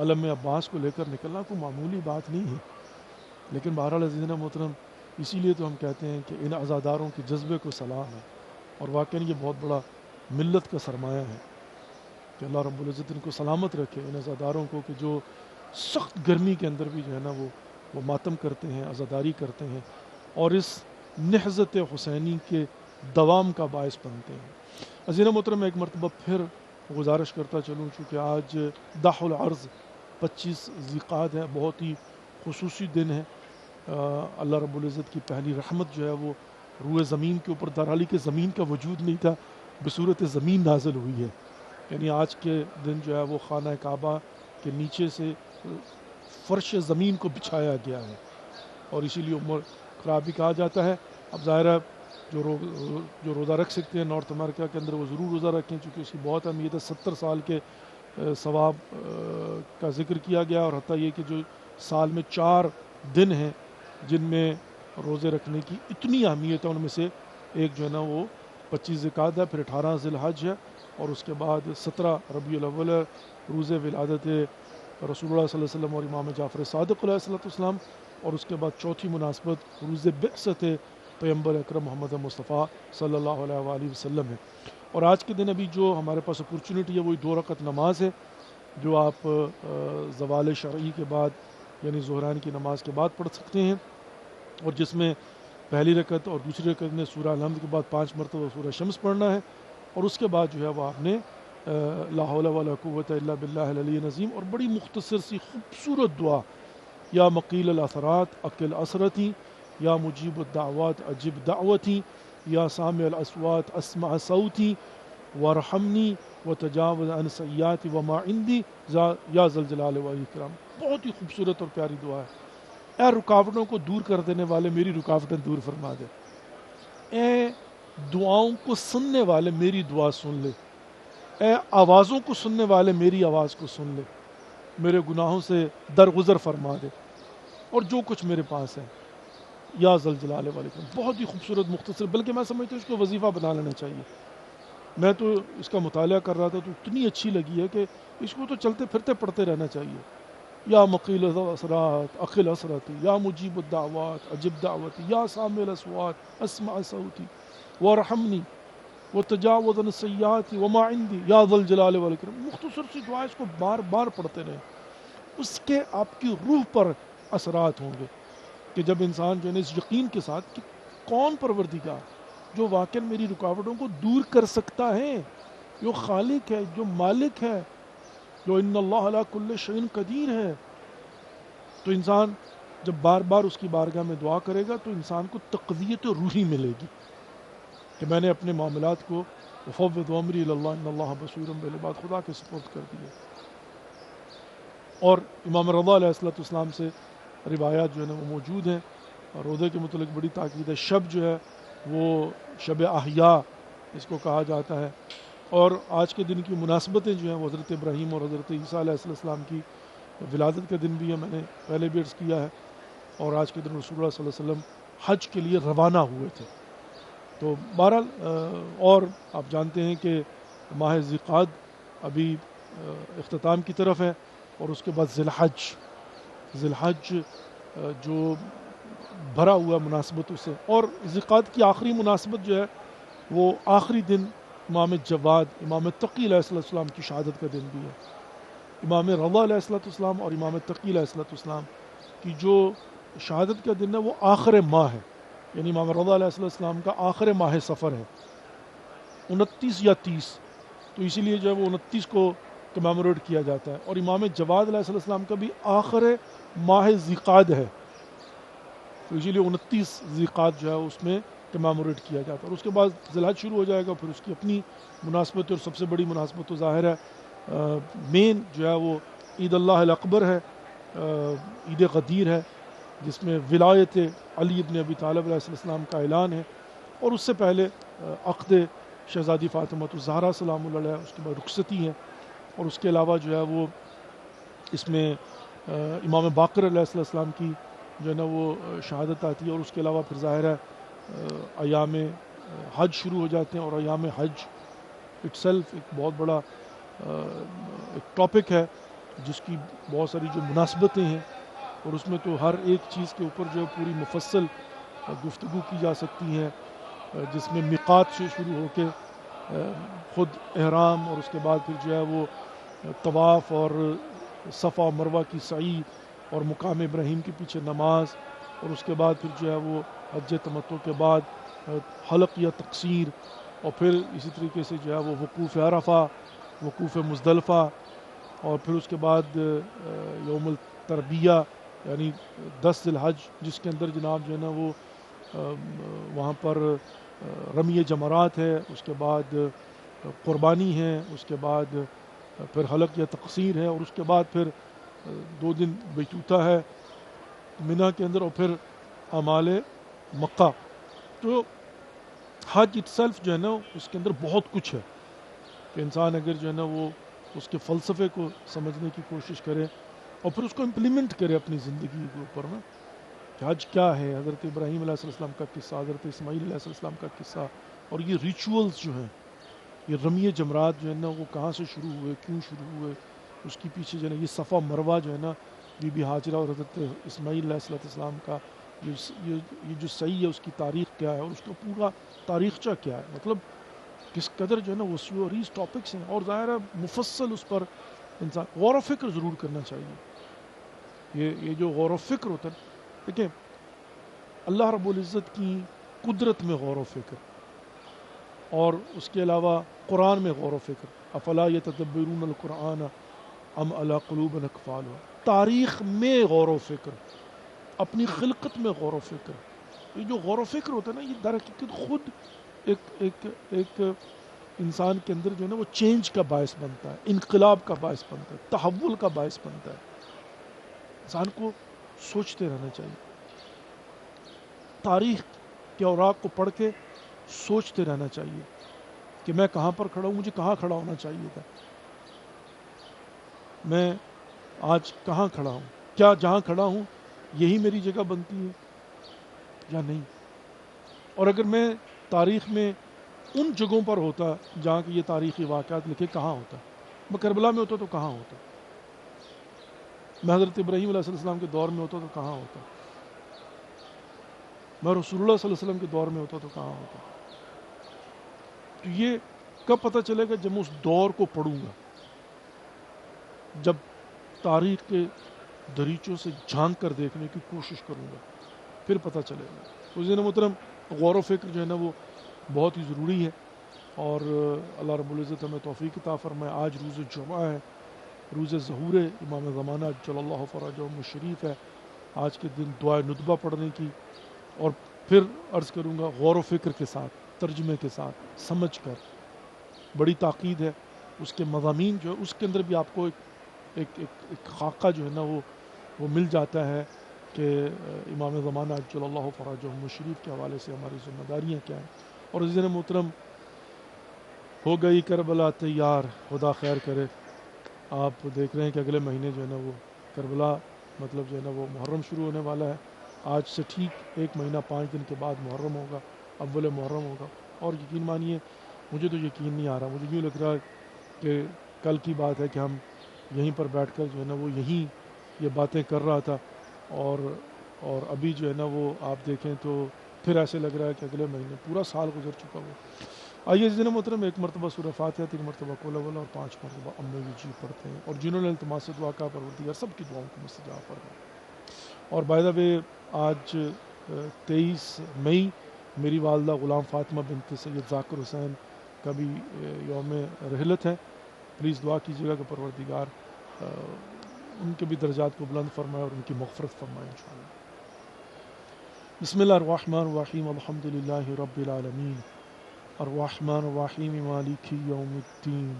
علم عباس کو لے کر نکلنا کوئی معمولی بات نہیں ہے. لیکن بہرحال عزیزنا محترم، اسی لیے تو ہم کہتے ہیں کہ ان عزاداروں کے جذبے کو سلام ہے، اور واقعی یہ بہت بڑا ملت کا سرمایہ ہے. کہ اللہ رب العزت ان کو سلامت رکھے، ان عزاداروں کو کہ جو سخت گرمی کے اندر بھی جو ہے نا وہ ماتم کرتے ہیں، عزاداری کرتے ہیں اور اس نہضت حسینی کے دوام کا باعث بنتے ہیں۔ عزیزان محترم، ایک مرتبہ پھر گزارش کرتا چلوں، چونکہ آج داح العرض 25 ذی-القعدہ ہے، بہت ہی خصوصی دن ہے۔ اللہ رب العزت کی پہلی رحمت جو ہے وہ روئے زمین کے اوپر، درحالی کہ زمین کا وجود نہیں تھا، بصورت زمین نازل ہوئی ہے۔ یعنی آج کے دن جو ہے وہ خانہ کعبہ کے نیچے سے فرش زمین کو بچھایا گیا ہے، اور اسی لیے عمر خراب بھی کہا جاتا ہے۔ اب ظاہر ہے جو روزہ رکھ سکتے ہیں نارتھ امریکہ کے اندر وہ ضرور روزہ رکھیں، چونکہ اس کی بہت اہمیت ہے۔ 70 سال کے ثواب کا ذکر کیا گیا، اور حتیٰ یہ کہ جو سال میں 4 دن ہیں جن میں روزے رکھنے کی اتنی اہمیت ہے، ان میں سے ایک جو ہے نا وہ 25 ذی-القعدہ ہے، پھر 18 ذی الحج ہے، اور اس کے بعد 17 ربیع الاول ہے، روز ولادت رسول اللہ صلی اللہ علیہ وسلم اور امام جعفر صادق علیہ السلام، اور اس کے بعد چوتھی مناسبت روز بعثت پیغمبر اکرم محمد مصطفیٰ صلی اللہ علیہ وآلہ وسلم ہے۔ اور آج کے دن ابھی جو ہمارے پاس اپورچونٹی ہے وہی 2 رکعت نماز ہے، جو آپ زوال شرعی کے بعد یعنی ظہران کی نماز کے بعد پڑھ سکتے ہیں، اور جس میں پہلی رکعت اور دوسری رکعت میں سورہ الحمد کے بعد 5 مرتبہ سورہ شمس پڑھنا ہے، اور اس کے بعد جو ہے وہ آپ نے لا حول ولا قوت الا باللہ العلی العظیم، اور بڑی مختصر سی خوبصورت دعا، یا مقیل الاثرات اقل اثرتی، یا مجیب الدعوات اجب دعوتی، یا سامع الاصوات اسمع صوتی، وارحمنی وتجاوز عن سیئاتی وما عندی یا ذا الجلال والاکرام۔ بہت ہی خوبصورت اور پیاری دعا ہے۔ اے رکاوٹوں کو دور کر دینے والے میری رکاوٹیں دور فرما دے، اے دعاؤں کو سننے والے میری دعا سن لے، اے آوازوں کو سننے والے میری آواز کو سن لے، میرے گناہوں سے درگزر فرما دے، اور جو کچھ میرے پاس ہے یا ذل جلال والاکرام۔ بہت ہی خوبصورت مختصر، بلکہ میں سمجھتا ہوں اس کو وظیفہ بنا لینا چاہیے۔ میں تو اس کا مطالعہ کر رہا تھا تو اتنی اچھی لگی ہے کہ اس کو تو چلتے پھرتے پڑھتے رہنا چاہیے۔ یا مقیل الاثرات اقل اثرتی، یا مجیب الدعوات اجب دعوتی، یا سامع الاصوات اسمع صوتی، وارحمنی وتجاوز عن سیئاتی وما عندی یا ذا الجلال والاکرام۔ مختصر سی دعا، اس کو بار بار پڑھتے رہیں، اس کے آپ کی روح پر اثرات ہوں گے کہ جب انسان جو ہے اس یقین کے ساتھ کہ کون پروردگار جو واقعا میری رکاوٹوں کو دور کر سکتا ہے، جو خالق ہے، جو مالک ہے، جو ان اللہ علی کل شیء قدیر ہے، تو انسان جب بار بار اس کی بارگاہ میں دعا کرے گا تو انسان کو تقویت روحی ملے گی کہ میں نے اپنے معاملات کو وفوض امری الی اللہ ان اللہ بصیر بالعباد خدا کے سپرد کر دیے۔ اور امام رضا علیہ السلام سے روایات جو ہے نا وہ موجود ہیں، اور روزے کے متعلق بڑی تاکید ہے۔ شب جو ہے وہ شب احیاء اس کو کہا جاتا ہے، اور آج کے دن کی مناسبتیں جو ہیں وہ حضرت ابراہیم اور حضرت عیسیٰ علیہ السلام کی ولادت کا دن بھی ہے، میں نے پہلے بھی عرض کیا ہے، اور آج کے دن رسول اللہ صلی اللہ علیہ وسلم حج کے لیے روانہ ہوئے تھے۔ تو بہرحال اور آپ جانتے ہیں کہ ماہ ذی القعدہ ابھی اختتام کی طرف ہے، اور اس کے بعد ذی الحج جو بھرا ہوا مناسبتوں سے، اور ذی القعدہ کی آخری مناسبت جو ہے وہ آخری دن امام جواد امام تقی علیہ السلام کی شہادت کا دن بھی ہے۔ امام رضا علیہ السلام اور امام تقی علیہ السلام کی جو شہادت کا دن ہے وہ آخر ماہ ہے، یعنی امام رضا علیہ السلام کا آخر ماہ سفر ہے، 29 یا 30، تو اسی لیے جو ہے وہ 29 کو کمیموریٹ کیا جاتا ہے، اور امام جواد علیہ السلام کا بھی آخر ماہ ذی القعدہ ہے، تو اسی لیے 29 ذی القعدہ جو ہے اس میں کمیموریٹ کیا جاتا ہے، اور اس کے بعد ذی الحج شروع ہو جائے گا، پھر اس کی اپنی مناسبت، اور سب سے بڑی مناسبت تو ظاہر ہے مین جو ہے وہ عید اللہ الاکبر ہے، عید غدیر ہے، جس میں ولایت علی ابن ابی طالب علیہ السلام کا اعلان ہے، اور اس سے پہلے عقد شہزادی فاطمہ الزہرا سلام اللہ علیہ، اس کے بعد رخصتی ہے، اور اس کے علاوہ جو ہے وہ اس میں امام باقر علیہ السلام کی جو ہے نا وہ شہادت آتی ہے، اور اس کے علاوہ پھر ظاہر ہے ایام حج شروع ہو جاتے ہیں، اور ایام حج اٹ سیلف ایک بہت بڑا ایک ٹاپک ہے جس کی بہت ساری جو مناسبتیں ہیں، اور اس میں تو ہر ایک چیز کے اوپر جو ہے پوری مفصل گفتگو کی جا سکتی ہے، جس میں میقات سے شروع ہو کے خود احرام اور اس کے بعد پھر جو ہے وہ طواف اور صفا و مروہ کی سعی اور مقام ابراہیم کے پیچھے نماز، اور اس کے بعد پھر جو ہے وہ حج تمتع کے بعد حلق یا تقصیر، اور پھر اسی طریقے سے جو ہے وہ وقوف عرفہ، وقوف مزدلفہ، اور پھر اس کے بعد یوم التربیہ یعنی 10 ذی الحج، جس کے اندر جناب جو ہے نا وہ وہاں پر رمی جمرات ہے، اس کے بعد قربانی ہے، اس کے بعد پھر حلق یا تقصیر ہے، اور اس کے بعد پھر 2 دن بیتوتا ہے مینا کے اندر، اور پھر اعمال مکہ۔ تو حج اٹسیلف جو ہے نا اس کے اندر بہت کچھ ہے کہ انسان اگر جو ہے نا وہ اس کے فلسفے کو سمجھنے کی کوشش کرے اور پھر اس کو امپلیمنٹ کرے اپنی زندگی کے اوپر نا، کہ حج کیا ہے، حضرت ابراہیم علیہ السلام کا قصہ، حضرت اسماعیل علیہ السلام کا قصہ، اور یہ ریچولز جو ہیں، یہ رمی جمرات جو ہے نا وہ کہاں سے شروع ہوئے، کیوں شروع ہوئے، اس کے پیچھے جو ہے نا یہ صفا مروہ جو ہے نا بی بی ہاجرہ اور حضرت اسماعیل علیہ السلام کا یہ جو صحیح ہے، اس کی تاریخ کیا ہے اور اس کا پورا تاریخچہ کیا ہے، مطلب کس قدر جو ہے نا وہ سیوریز ٹاپکس ہیں، اور ظاہر ہے مفصل اس پر انسان غور و فکر ضرور کرنا چاہیے۔ یہ جو غور و فکر ہوتا ہے، دیکھیں اللہ رب العزت کی قدرت میں غور و فکر، اور اس کے علاوہ قرآن میں غور و فکر، افلا یتدبرون القرآن ام علی قلوب اقفالها، تاریخ میں غور و فکر، اپنی خلقت میں غور و فکر۔ یہ جو غور و فکر ہوتا ہے نا، یہ در حقیقت خود ایک انسان کے اندر جو ہے نا وہ چینج کا باعث بنتا ہے، انقلاب کا باعث بنتا ہے، تحول کا باعث بنتا ہے۔ انسان کو سوچتے رہنا چاہیے، تاریخ کے اوراق کو پڑھ کے سوچتے رہنا چاہیے کہ میں کہاں پر کھڑا ہوں، مجھے کہاں کھڑا ہونا چاہیے تھا، میں آج کہاں کھڑا ہوں، کیا جہاں کھڑا ہوں یہی میری جگہ بنتی ہے یا نہیں، اور اگر میں تاریخ میں ان جگہوں پر ہوتا جہاں کہ یہ تاریخی واقعات لکھے، کہاں ہوتا، میں کربلا میں ہوتا تو کہاں ہوتا، میں حضرت ابراہیم علیہ السلام کے دور میں ہوتا تو کہاں ہوتا، میں رسول اللہ صلی اللہ علیہ وسلم کے دور میں ہوتا تو کہاں ہوتا۔ تو یہ کب پتہ چلے گا؟ جب میں اس دور کو پڑھوں گا، جب تاریخ کے دریچوں سے جھانک کر دیکھنے کی کوشش کروں گا، پھر پتہ چلے گا۔ تو عزیزان محترم، غور و فکر جو ہے نا وہ بہت ہی ضروری ہے، اور اللہ رب العزت ہمیں توفیق عطا فرمائے۔ آج روز جمعہ ہے، روز ظہور امام زمانہ جل اللہ فرجہ شریف ہے۔ آج کے دن دعائے ندبہ پڑھنے کی، اور پھر عرض کروں گا غور و فکر کے ساتھ، ترجمے کے ساتھ سمجھ کر، بڑی تاکید ہے اس کے مضامین جو ہے، اس کے اندر بھی آپ کو ایک خاکہ جو ہے نا وہ مل جاتا ہے کہ امام زمانہ جل اللہ فرجہ شریف کے حوالے سے ہماری ذمہ داریاں کیا ہیں۔ اور عزیزان محترم، ہو گئی کربلا تیار، خدا خیر کرے۔ آپ دیکھ رہے ہیں کہ اگلے مہینے جو ہے نا وہ کربلا مطلب جو ہے نا وہ محرم شروع ہونے والا ہے۔ آج سے ٹھیک 1 مہینہ 5 دن کے بعد محرم ہوگا، اول محرم ہوگا، اور یقین مانیے مجھے تو یقین نہیں آ رہا، مجھے یوں لگ رہا ہے کہ کل کی بات ہے کہ ہم یہیں پر بیٹھ کر جو ہے نا وہ یہیں یہ باتیں کر رہا تھا، اور ابھی جو ہے نا وہ آپ دیکھیں تو پھر ایسے لگ رہا ہے کہ اگلے مہینے پورا سال گزر چکا ہوا۔ آئیے عزیزان محترم، 1 مرتبہ سورہ فاتحہ، 3 مرتبہ قل اول، اور 5 مرتبہ اما جی پڑھتے ہیں، اور جنہوں نے التماس دعا کا پروردگار سب کی دعاؤں کو مستجاب فرمائے۔ اور بائی دا وے، آج 23 مئی میری والدہ غلام فاطمہ بنت سید ذاکر حسین کا بھی یوم رحلت ہے۔ پلیز دعا کیجیے گا کہ پروردگار ان کے بھی درجات کو بلند فرمائے اور ان کی مغفرت فرمائے انشاءاللہ۔ بسم اللہ الرحمن الرحیم، الحمد للہ رب العالمین، الرحمن الرحیم، مالک یوم الدین،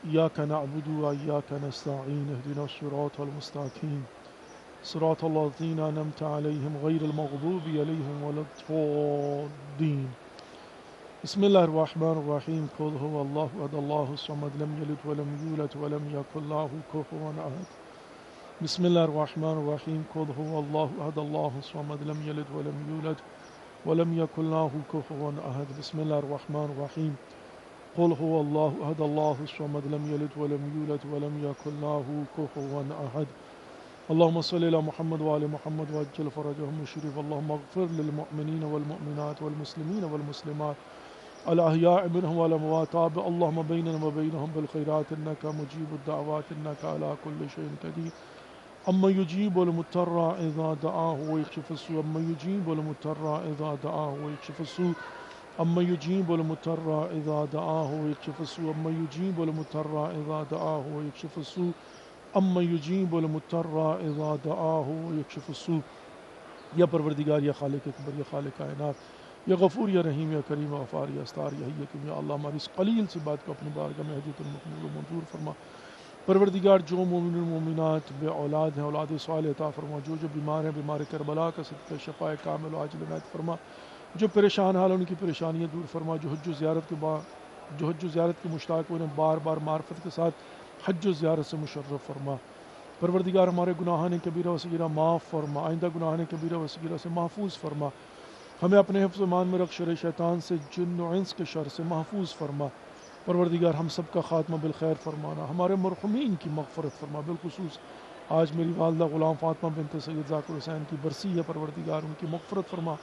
ایاک نعبد و ایاک نستعین، اہدنا الصراط المستقیم، صراط الذین انعمت علیہم غیر المغضوب علیہم ولا الضالین۔ بسم اللہ الرحمن الرحیم، قل هو اللہ احد اللہ الصمد لم یلد ولم یولد ولم یکن له کفوا احد۔ بسم اللہ الرحمن الرحیم، قل هو اللہ احد اللہ الصمد لم یلد ولم یولد ولم یکن له کفوا احد۔ بسم اللہ الرحمن الرحیم، قل هو اللہ احد اللہ الصمد لم یلد ولم یولد ولم یکن له کفوا احد۔ اللهم صل على محمد وآل محمد وعجل فرجهم الشريف، اللهم اغفر للمؤمنين والمؤمنات والمسلمين والمسلمات الأحياء منهم والأموات اللهم بيننا وبينهم بالخيرات إنك مجيب الدعوات إنك على كل شيء قدير أما يجيب المضطر إذا دعاه ويكشف السوء أما يجيب المضطر إذا دعاه ويكشف السوء أما يجيب المضطر إذا دعاه ويكشف السوء أما يجيب المضطر إذا دعاه ويكشف السوء أما يجيب المضطر إذا دعاه ويكشف السوء یا پروردگار یا خالق اکبر یا خالق کائنات یا غفور یا رحیم یا کریم یا غفار یا استار یا حکیم یا اللہ ہماری اس قلیل سی بات کو اپنی بارگاہ میں حجت المقبول و منظور فرما پروردگار جو مومن المومنات بے اولاد ہیں اولاد صالح عطا فرما جو بیمار ہیں بیمار کربلا کا صدقہ شفاء کامل و عاجل عنایت فرما جو پریشان حال ان کی پریشانیاں دور فرما جو حج و زیارت کے مشتاق انہیں بار بار معرفت کے ساتھ حج و زیارت سے مشرف فرما پروردگار ہمارے گناہان کبیرہ و صغیرہ معاف فرما آئندہ گناہان کبیرہ و صغیرہ سے محفوظ فرما ہمیں اپنے حفظ و ایمان میں رکھ شر شیطان سے جن و انس کے شر سے محفوظ فرما پروردگار ہم سب کا خاتمہ بالخیر فرمانا ہمارے مرحومین کی مغفرت فرما بالخصوص آج میری والدہ غلام فاطمہ بنت سید ذاکر حسین کی برسی ہے پروردگار ان کی مغفرت فرما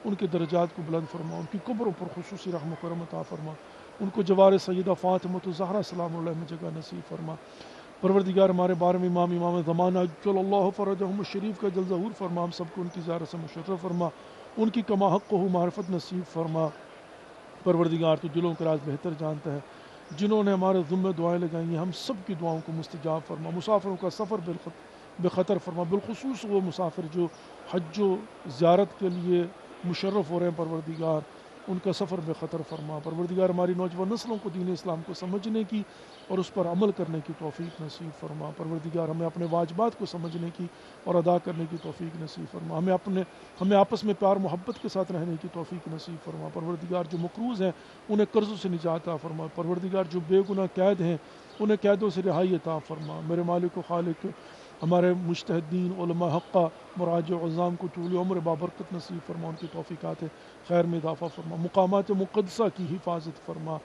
ان کے درجات کو بلند فرما ان کی قبروں پر خصوصی رحم و کرم عطا فرما ان کو جوار سیدہ فاطمہ الزہرا سلام اللہ میں جگہ نصیب فرما پروردگار ہمارے بارے میں امام زمانہ عجل اللہ فرجہم الشریف کا جل ظہور فرما ہم سب کو ان کی زیارت سے مشرف فرما ان کی کما حق و معرفت نصیب فرما پروردگار تو دلوں کا راز بہتر جانتا ہے جنہوں نے ہمارے ذمہ دعائیں لگائی ہیں ہم سب کی دعاؤں کو مستجاب فرما مسافروں کا سفر بے خطر فرما بالخصوص وہ مسافر جو حج و زیارت کے لیے مشرف ہو رہے ہیں پروردگار ان کا سفر بے خطر فرما پروردگار ہماری نوجوان نسلوں کو دین اسلام کو سمجھنے کی اور اس پر عمل کرنے کی توفیق نصیب فرما پروردگار ہمیں اپنے واجبات کو سمجھنے کی اور ادا کرنے کی توفیق نصیب فرما ہمیں آپس میں پیار محبت کے ساتھ رہنے کی توفیق نصیب فرما پروردگار جو مقروض ہیں انہیں قرضوں سے نجات عطا فرما پروردگار جو بے گناہ قید ہیں انہیں قیدوں سے رہائی عطا فرما میرے مالک و خالق ہمارے مجتہدین علماء حقہ مراجع عظام کو طول عمر بابرکت نصیب فرما ان کی توفیقات خیر میں اضافہ فرما مقامات مقدسہ کی حفاظت فرما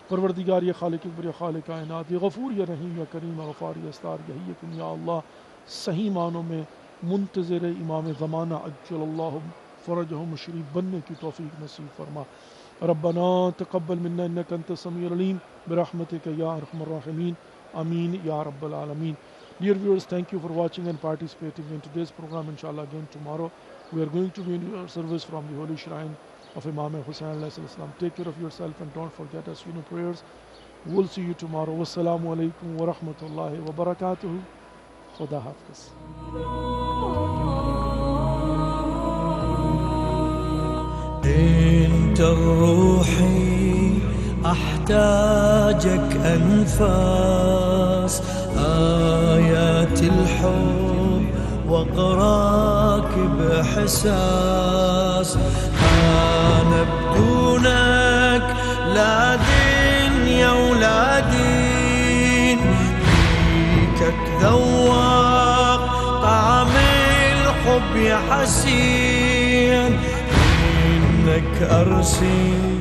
پروردگار یا خالق اکبر یا خالق کائنات یا غفور یا رحیم یا کریم یا غفار یا استار یا حکیم یا اللہ صحیح معنوں میں منتظر امام زمانہ عجل اللہ فرجہم الشریف بننے کی توفیق نصیب فرما ربنا تقبل منا انک انت السمیع العلیم برحمتک یا ارحم الراحمین آمین یا رب العالمین. Dear viewers, thank you for watching and participating in today's program. Inshallah, again tomorrow we are going to be in service from the holy shrine of Imam Hussain alayhi salam. Take care of yourself and don't forget us in prayers. We'll see you tomorrow. Wassalamu alaikum wa rahmatullahi wa barakatuhu. Khuda hafiz. انت الروحي احتاجك انفاس آيات الحب واقراك بإحساس أنا بدونك لا دنيا ولا دين فيك ذواق طعم الحب يا حسين إنك أرسل